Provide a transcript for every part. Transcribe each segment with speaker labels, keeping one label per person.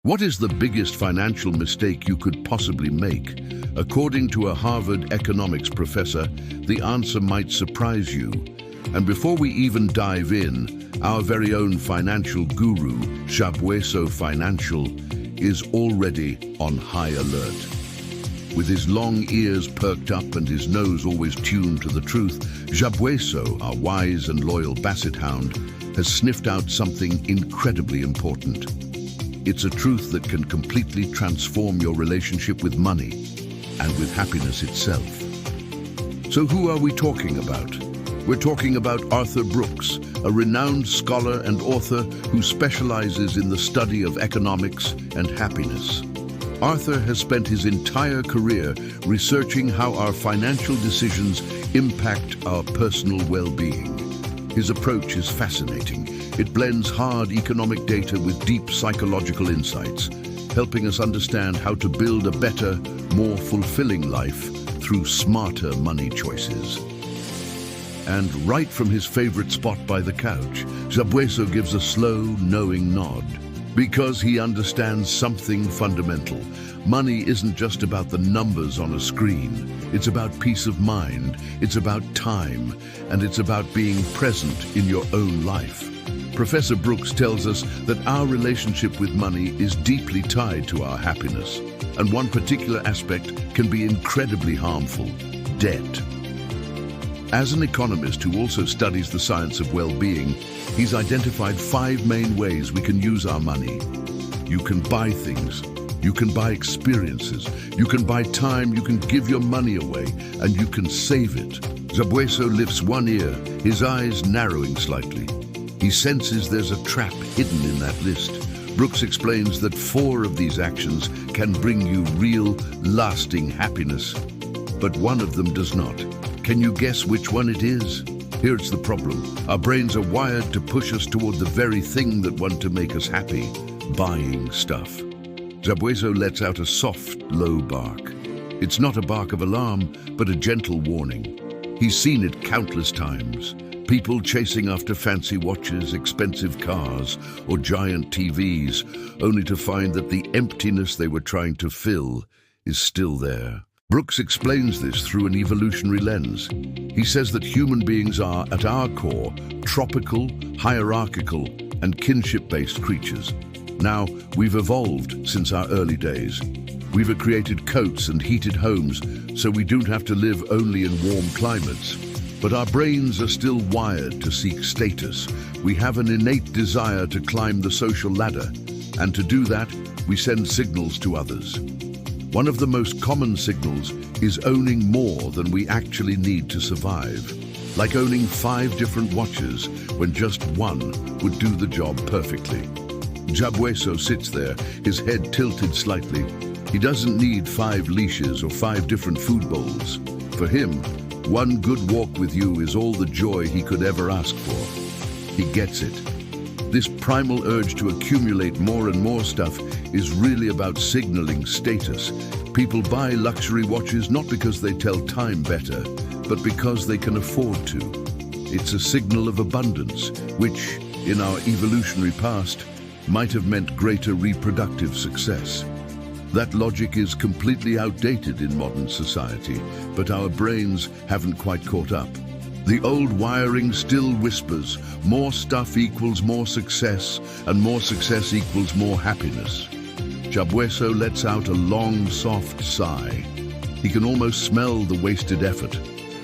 Speaker 1: What is the biggest financial mistake you could possibly make? According to a Harvard economics professor, the answer might surprise you. And before we even dive in, our very own financial guru, Xabueso Financial, is already on high alert. With his long ears perked up and his nose always tuned to the truth, Xabueso, our wise and loyal basset hound, has sniffed out something incredibly important. It's a truth that can completely transform your relationship with money and with happiness itself. So who are we talking about? We're talking about Arthur Brooks, a renowned scholar and author who specializes in the study of economics and happiness. Arthur has spent his entire career researching how our financial decisions impact our personal well-being. His approach is fascinating. It blends hard economic data with deep psychological insights, helping us understand how to build a better, more fulfilling life through smarter money choices. And right from his favorite spot by the couch, Xabueso gives a slow, knowing nod. Because he understands something fundamental. Money isn't just about the numbers on a screen. It's about peace of mind, it's about time, and it's about being present in your own life. Professor Brooks tells us that our relationship with money is deeply tied to our happiness, and one particular aspect can be incredibly harmful: debt. As an economist who also studies the science of well-being, he's identified 5 main ways we can use our money. You can buy things, you can buy experiences, you can buy time, you can give your money away, and you can save it. Xabueso lifts one ear, his eyes narrowing slightly. He senses there's a trap hidden in that list. Brooks explains that 4 of these actions can bring you real, lasting happiness, but one of them does not. Can you guess which one it is? Here's the problem. Our brains are wired to push us toward the very thing that want to make us happy: buying stuff. Xabueso lets out a soft, low bark. It's not a bark of alarm, but a gentle warning. He's seen it countless times. People chasing after fancy watches, expensive cars, or giant TVs, only to find that the emptiness they were trying to fill is still there. Brooks explains this through an evolutionary lens. He says that human beings are, at our core, tropical, hierarchical, and kinship-based creatures. Now, we've evolved since our early days. We've created coats and heated homes so we don't have to live only in warm climates. But our brains are still wired to seek status. We have an innate desire to climb the social ladder, and to do that, we send signals to others. One of the most common signals is owning more than we actually need to survive. Like owning 5 different watches when just one would do the job perfectly. Xabueso sits there, his head tilted slightly. He doesn't need 5 leashes or 5 different food bowls. For him, one good walk with you is all the joy he could ever ask for. He gets it. This primal urge to accumulate more and more stuff is really about signaling status. People buy luxury watches not because they tell time better, but because they can afford to. It's a signal of abundance, which, in our evolutionary past, might have meant greater reproductive success. That logic is completely outdated in modern society, but our brains haven't quite caught up. The old wiring still whispers, more stuff equals more success, and more success equals more happiness. Xabueso lets out a long, soft sigh. He can almost smell the wasted effort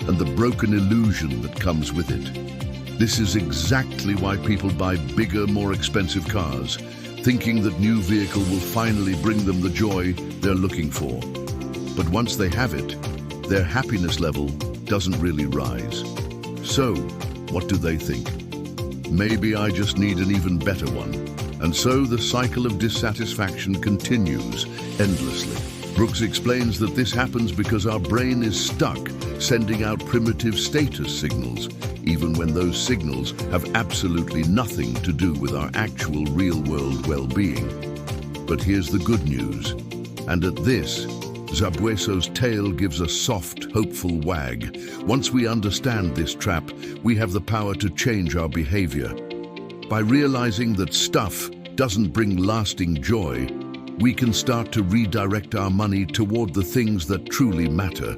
Speaker 1: and the broken illusion that comes with it. This is exactly why people buy bigger, more expensive cars, thinking that new vehicle will finally bring them the joy they're looking for. But once they have it, their happiness level doesn't really rise. So, what do they think? Maybe I just need an even better one. And so the cycle of dissatisfaction continues endlessly. Brooks explains that this happens because our brain is stuck sending out primitive status signals, even when those signals have absolutely nothing to do with our actual real-world well-being. But here's the good news. And at this, Xabueso's tail gives a soft, hopeful wag. Once we understand this trap, we have the power to change our behavior. By realizing that stuff doesn't bring lasting joy, we can start to redirect our money toward the things that truly matter.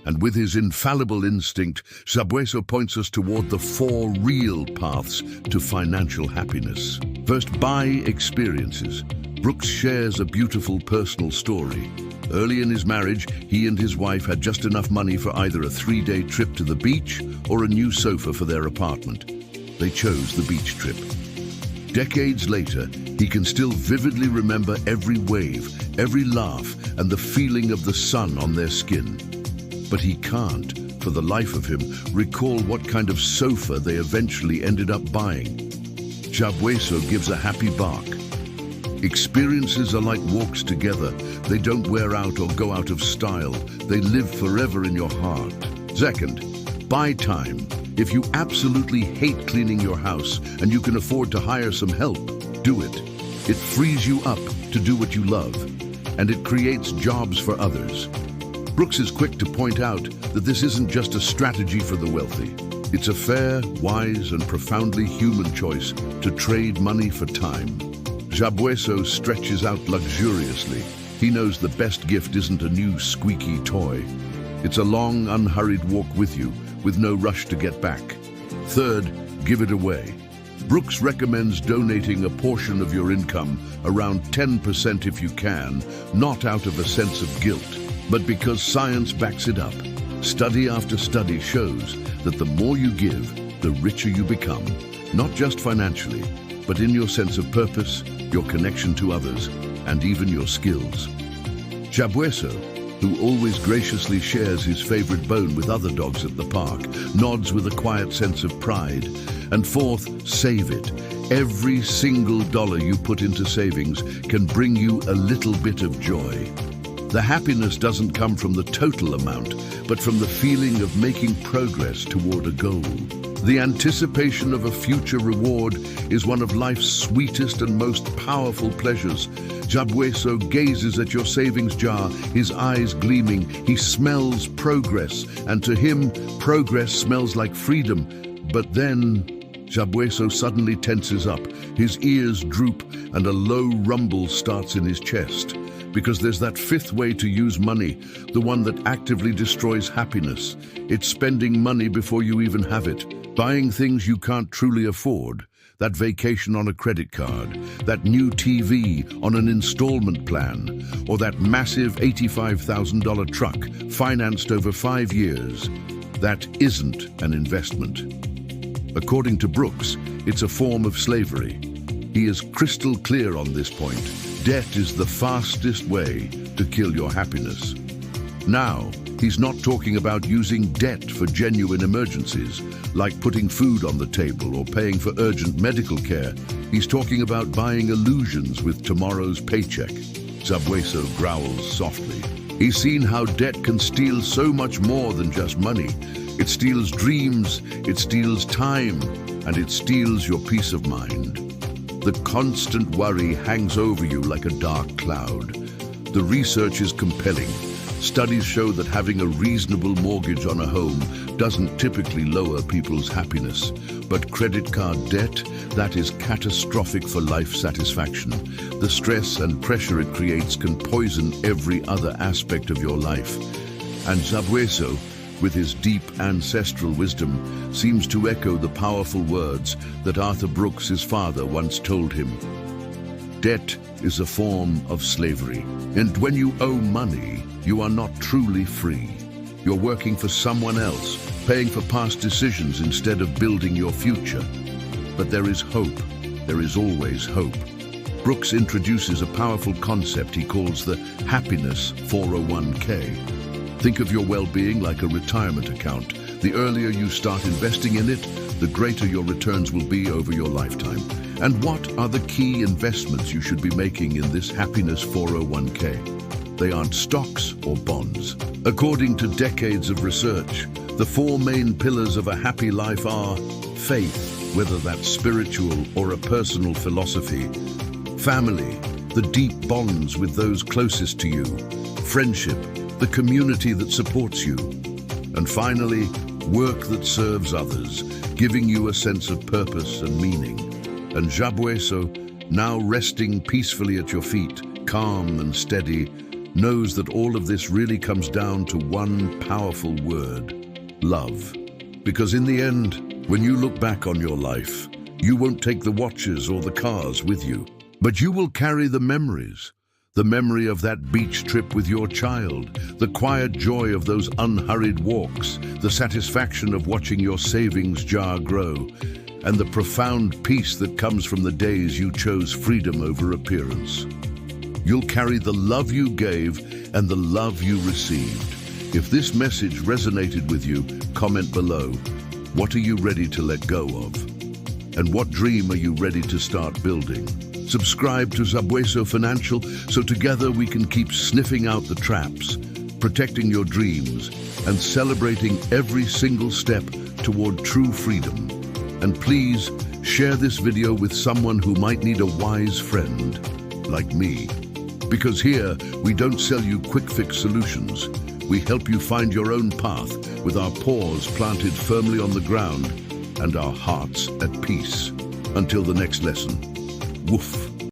Speaker 1: And with his infallible instinct, Xabueso points us toward the 4 real paths to financial happiness. First, buy experiences. Brooks shares a beautiful personal story. Early in his marriage, he and his wife had just enough money for either a 3-day trip to the beach or a new sofa for their apartment. They chose the beach trip. Decades later, he can still vividly remember every wave, every laugh, and the feeling of the sun on their skin. But he can't, for the life of him, recall what kind of sofa they eventually ended up buying. Xabueso gives a happy bark. Experiences are like walks together. They don't wear out or go out of style. They live forever in your heart. Second, buy time. If you absolutely hate cleaning your house and you can afford to hire some help, do it. It frees you up to do what you love, and it creates jobs for others. Brooks is quick to point out that this isn't just a strategy for the wealthy. It's a fair, wise, and profoundly human choice to trade money for time. Xabueso stretches out luxuriously. He knows the best gift isn't a new squeaky toy. It's a long, unhurried walk with you, with no rush to get back. Third, give it away. Brooks recommends donating a portion of your income, around 10% if you can, not out of a sense of guilt, but because science backs it up. Study after study shows that the more you give, the richer you become, not just financially, but in your sense of purpose, your connection to others, and even your skills. Xabueso, who always graciously shares his favorite bone with other dogs at the park, nods with a quiet sense of pride. And fourth, save it. Every single dollar you put into savings can bring you a little bit of joy. The happiness doesn't come from the total amount, but from the feeling of making progress toward a goal. The anticipation of a future reward is one of life's sweetest and most powerful pleasures. Xabueso gazes at your savings jar, his eyes gleaming. He smells progress, and to him, progress smells like freedom. But then, Xabueso suddenly tenses up. His ears droop, and a low rumble starts in his chest. Because there's that fifth way to use money, the one that actively destroys happiness. It's spending money before you even have it. Buying things you can't truly afford. That vacation on a credit card, that new TV on an installment plan, or that massive $85,000 truck financed over 5 years. That isn't an investment. According to Brooks, it's a form of slavery. He is crystal clear on this point. Debt is the fastest way to kill your happiness. Now, he's not talking about using debt for genuine emergencies, like putting food on the table or paying for urgent medical care. He's talking about buying illusions with tomorrow's paycheck. Xabueso growls softly. He's seen how debt can steal so much more than just money. It steals dreams, it steals time, and it steals your peace of mind. The constant worry hangs over you like a dark cloud. The research is compelling. Studies show that having a reasonable mortgage on a home doesn't typically lower people's happiness. But credit card debt, that is catastrophic for life satisfaction. The stress and pressure it creates can poison every other aspect of your life. And Xabueso, with his deep ancestral wisdom, seems to echo the powerful words that Arthur Brooks, his father, once told him. Debt is a form of slavery, and when you owe money, you are not truly free. You're working for someone else, paying for past decisions instead of building your future. But there is hope. There is always hope. Brooks introduces a powerful concept he calls the happiness 401k. Think of your well-being like a retirement account. The earlier you start investing in it, the greater your returns will be over your lifetime. And what are the key investments you should be making in this happiness 401k? They aren't stocks or bonds. According to decades of research, the 4 main pillars of a happy life are faith, whether that's spiritual or a personal philosophy; family, the deep bonds with those closest to you; friendship, the community that supports you; and finally, work that serves others, giving you a sense of purpose and meaning. And Xabueso, now resting peacefully at your feet, calm and steady, knows that all of this really comes down to one powerful word: love. Because in the end, when you look back on your life, you won't take the watches or the cars with you, but you will carry the memories. The memory of that beach trip with your child, the quiet joy of those unhurried walks, the satisfaction of watching your savings jar grow, and the profound peace that comes from the days you chose freedom over appearance. You'll carry the love you gave and the love you received. If this message resonated with you, comment below. What are you ready to let go of? And what dream are you ready to start building? Subscribe to Xabueso Financial so together we can keep sniffing out the traps, protecting your dreams, and celebrating every single step toward true freedom. And please, share this video with someone who might need a wise friend, like me. Because here, we don't sell you quick-fix solutions. We help you find your own path with our paws planted firmly on the ground and our hearts at peace. Until the next lesson. Woof.